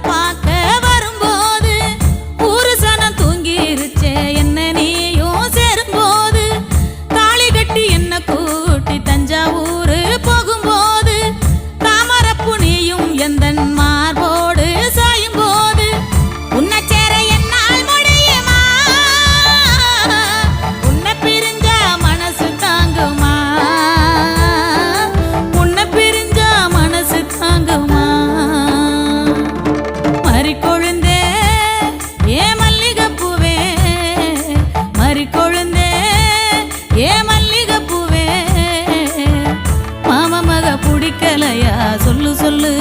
பார்க்க வரும்போது ஊரு சனம் தூங்கிருச்சே என்ன நீயும் சேரும்போது தாலி கட்டி என்ன கூட்டி தஞ்சாவூர் போகும்போது தாமரப்பு நீயும் எந்தன் மார்போடு சாயும் போது உன்னை சேர என்னால் முடியுமா உன்னை பிரிஞ்ச மனசு தாங்குமா உன்னை பிரிஞ்ச மனசு தாங்குமா மறிக்கொழுந்தே ஏ மல்லிகைப்பூவே மறிக்கொழுந்தே ஏ மல்லிகைப்பூவே மாம மக பிடிக்கலையா சொல்லு சொல்லு